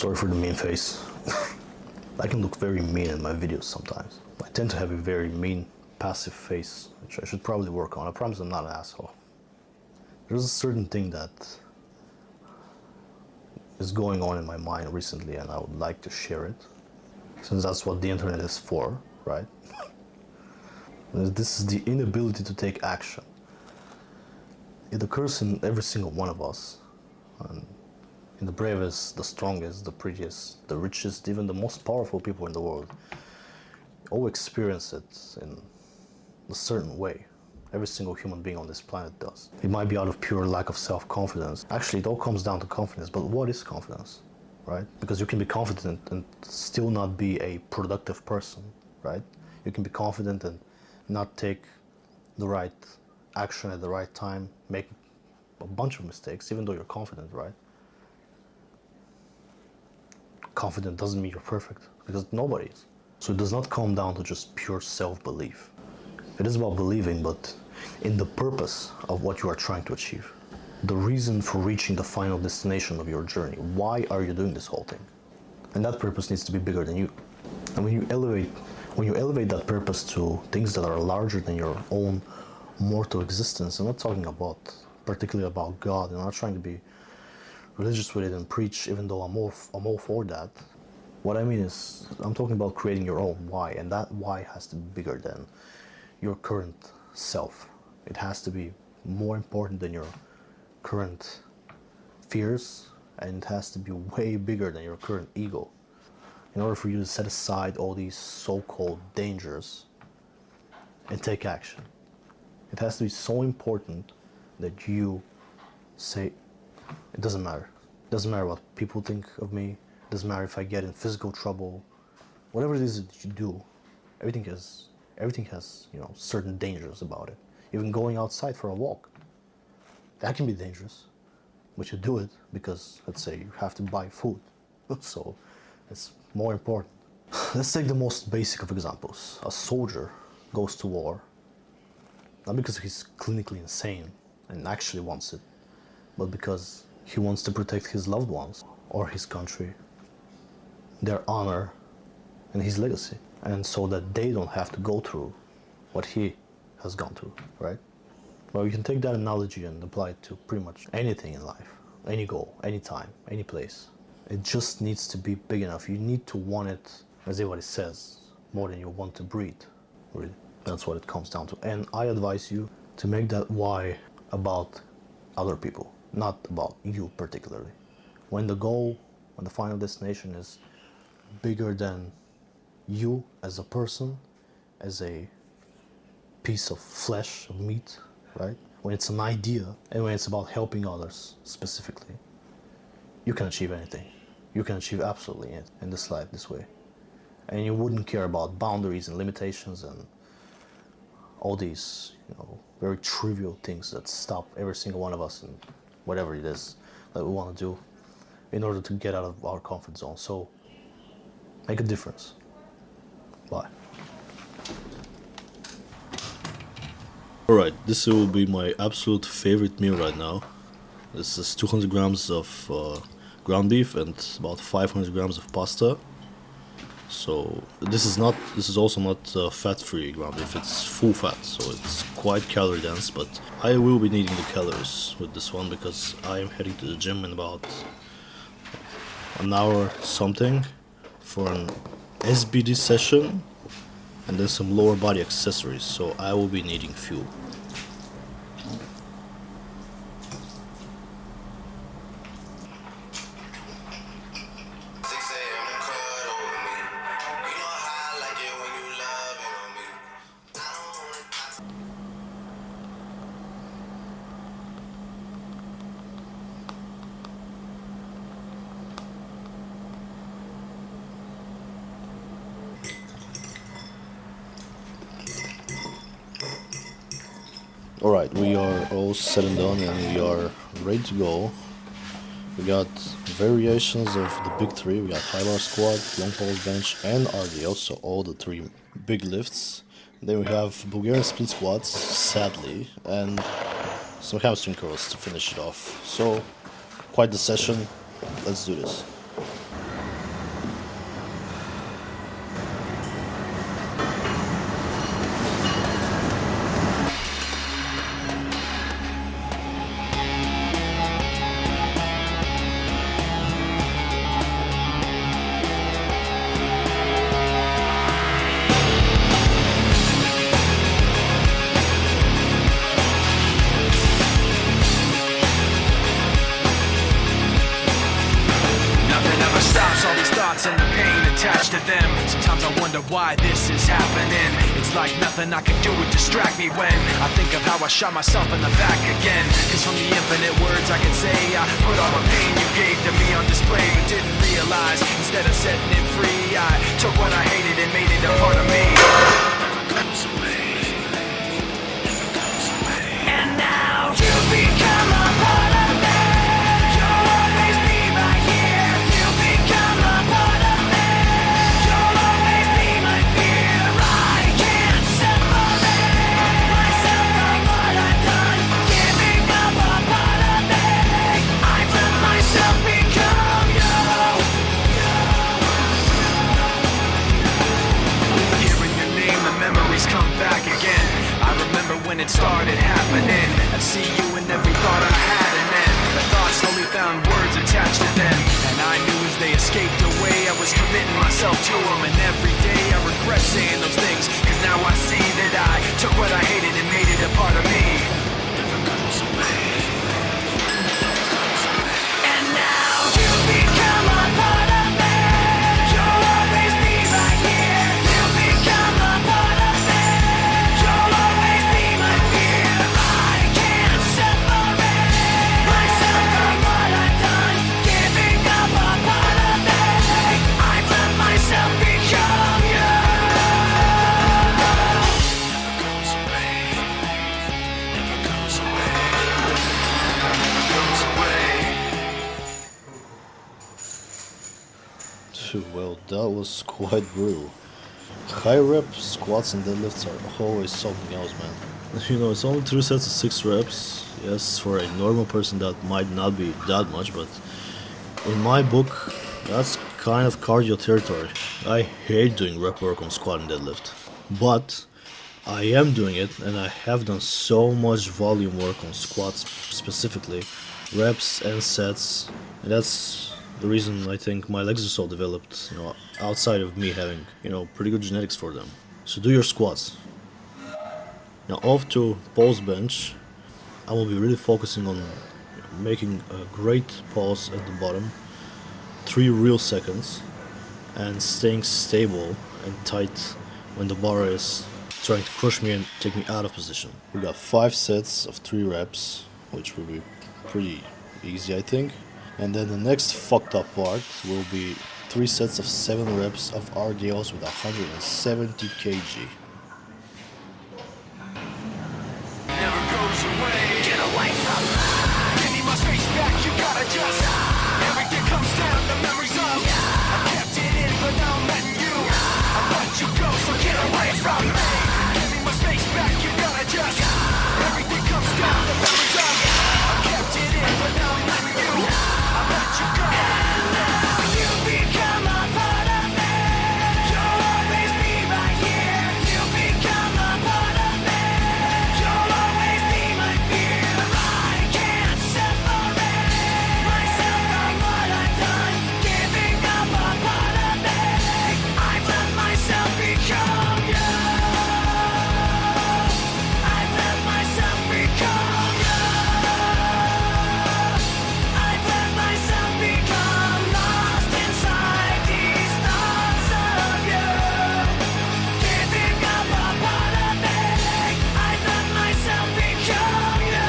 Sorry for the mean face. I can look very mean in my videos sometimes. I tend to have a very mean, passive face, which I should probably work on. I promise I'm not an asshole. There's a certain thing that is going on in my mind recently, and I would like to share it, since that's what the internet is for, right? This is the inability to take action. It occurs in every single one of us. And in the bravest, the strongest, the prettiest, the richest, even the most powerful people in the world, all experience it in a certain way. Every single human being on this planet does. It might be out of pure lack of self-confidence. Actually, it all comes down to confidence, but what is confidence, right? Because you can be confident and still not be a productive person, right? You can be confident and not take the right action at the right time, make a bunch of mistakes, even though you're confident, right? Confident doesn't mean you're perfect, because nobody is. So it does not come down to just pure self-belief. It is about believing, but in the purpose of what you are trying to achieve. The reason for reaching the final destination of your journey. Why are you doing this whole thing? And that purpose needs to be bigger than you. And when you elevate that purpose to things that are larger than your own mortal existence, I'm not talking about, particularly about God, and I'm not trying to be religious with it and preach, even though I'm all for that. What I mean is, I'm talking about creating your own why, and that why has to be bigger than your current self. It has to be more important than your current fears, and it has to be way bigger than your current ego. In order for you to set aside all these so-called dangers and take action. It has to be so important that you say, it doesn't matter. It doesn't matter what people think of me. It doesn't matter if I get in physical trouble. Whatever it is that you do, everything has, certain dangers about it. Even going outside for a walk, that can be dangerous. But you do it because, let's say, you have to buy food. So it's more important. Let's take the most basic of examples. A soldier goes to war, not because he's clinically insane and actually wants it, but because he wants to protect his loved ones or his country, their honor and his legacy, and so that they don't have to go through what he has gone through, right? Well, you can take that analogy and apply it to pretty much anything in life, any goal, any time, any place. It just needs to be big enough. You need to want it, as everybody says, more than you want to breathe, really. That's what it comes down to. And I advise you to make that why about other people, not about you particularly. When the goal, when the final destination is bigger than you as a person, as a piece of flesh, of meat, right? When it's an idea, and when it's about helping others specifically, you can achieve anything. You can achieve absolutely anything in this life this way. And you wouldn't care about boundaries and limitations and all these, very trivial things that stop every single one of us in whatever it is that we want to do in order to get out of our comfort zone. So make a difference. Bye. Alright, this will be my absolute favorite meal right now. This is 200 grams of ground beef and about 500 grams of pasta. So this is also not fat-free ground beef, it's full fat, so it's quite calorie dense, but I will be needing the calories with this one because I am heading to the gym in about an hour something for an SBD session and then some lower body accessories, so I will be needing fuel. Alright, we are all set and done and we are ready to go. We got variations of the big three. We got high bar squat, long pulse bench and RDL, so all the three big lifts. Then we have Bulgarian split squats, sadly, and some hamstring curls to finish it off. So, quite the session. Let's do this. attached to them. Sometimes I wonder why this is happening. It's like nothing I can do would distract me when I think of how I shot myself in the back again. Cause from the infinite words I can say, I put all the pain you gave to me on display, but didn't realize instead of setting it free, I took what I hated and made it a part of me. Never goes away. Never goes away. And now you become a part of me. You'll always be right here. You become a part of me. You'll always be my fear. I can't separate myself from what I've done. Giving up a part of me. I've let myself become you. Hearing your name, the memories come back again. I remember when it started happening. I'd see you in every thought I had, and then the thoughts slowly found words attached to them. And I knew as they escaped away, I was committing myself to them. And every day I regret saying those things, cause now I see that I took what I hated and made it a part of me. Never goes away. And now you become a part of me. You'll always be right here. You become a part of me. You'll always be my fear. I can't separate myself from what I've done. Giving up a part of me. I've let myself become you. Never goes away. Never goes away. Never goes away. Well, that was quite brutal. High rep squats and deadlifts are always something else, man. You know, it's only 3 sets of 6 reps. Yes, for a normal person that might not be that much, but in my book, that's kind of cardio territory. I hate doing rep work on squat and deadlift, but I am doing it, and I have done so much volume work on squats specifically, reps and sets, and that's the reason I think my legs are so developed, you know, outside of me having, you know, pretty good genetics for them. So do your squats. Now off to pulse bench. I will be really focusing on making a great pulse at the bottom, 3 real seconds, and staying stable and tight when the bar is trying to crush me and take me out of position. We got 5 sets of 3 reps, which will be pretty easy, I think. And then the next fucked up part will be 3 sets of 7 reps of RDLs with 170 kg. Never goes away. Get away from me. Give me my space back, you gotta just. Everything comes down, the memories of. I kept it in, but now I'm letting you. I let you go, so get away from me. Give me my space back, you gotta just. Everything comes down, the memories of. I kept it in, but now I'm letting you. I let you go. And now you become a part of me. You'll always be right here. You become a part of me. You'll always be my fear. I can't separate myself from what I've done. Giving up a part of me. I've let myself become you. I've let myself become you. I've let myself become lost inside these thoughts of you. Giving up a part of me. I've let myself become you.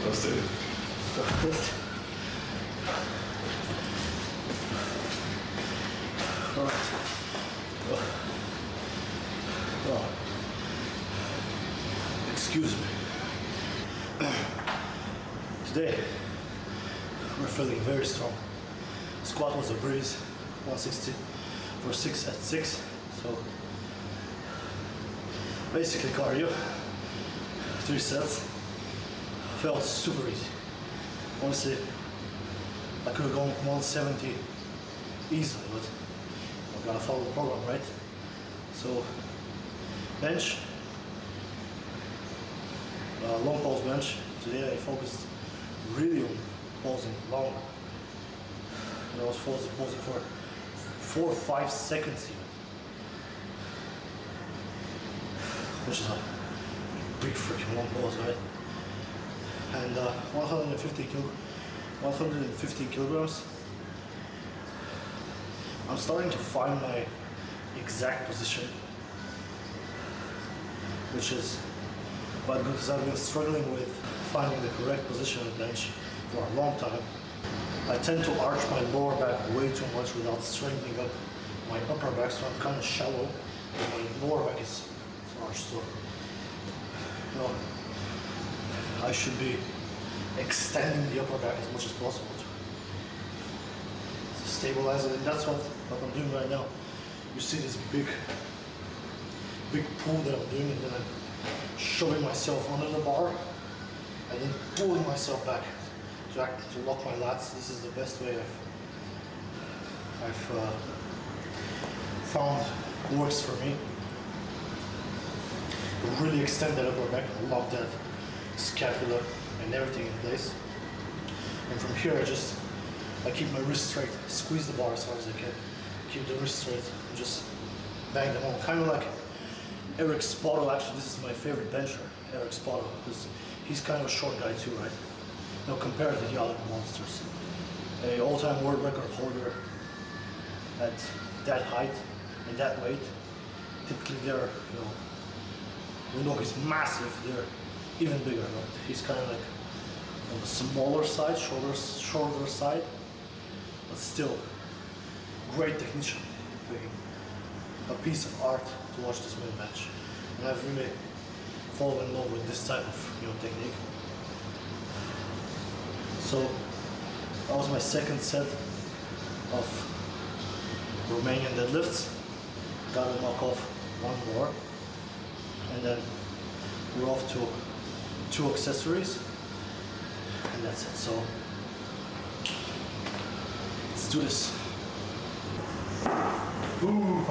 Let's do it. Excuse me. Today, we're feeling very strong. Squat was a breeze, 160 for 6 at 6. So basically cardio, 3 sets. Felt super easy. Honestly, I could have gone 170 easily, but I'm gonna follow the program, right? So bench, long pulse bench. Today I focused really on pausing long. And I was pausing for 4 or 5 seconds even, which is a big freaking long pause, right? And 150 kilograms. I'm starting to find my exact position, which is, but because I've been struggling with finding the correct position on the bench for a long time, I tend to arch my lower back way too much without strengthening up my upper back, so I'm kind of shallow, and my lower back is arched. So, you know, I should be extending the upper back as much as possible to stabilize it, and that's what I'm doing right now. You see this big pull that I'm doing, and then I'm shoving myself under the bar and then pulling myself back to lock my lats. This is the best way I've found works for me to really extend that upper back and lock that scapula and everything in place. And from here I keep my wrist straight, squeeze the bar as hard as I can, keep the wrist straight, and just bang them on. Kind of like Eric Spotto. Actually, this is my favorite bencher, Eric Spotto, because he's kind of a short guy too, right? Now compared to the other monsters. A all-time world record holder at that height and that weight, typically they're, even though he's massive, they're even bigger, right? He's kind of like on the smaller side, shorter side, but still great technician. A piece of art to watch this man bench, and I've really fallen in love with this type of technique. So that was my second set of Romanian deadlifts. Gotta knock off one more, and then we're off to 2 accessories, and that's it. So let's do this. Ooh,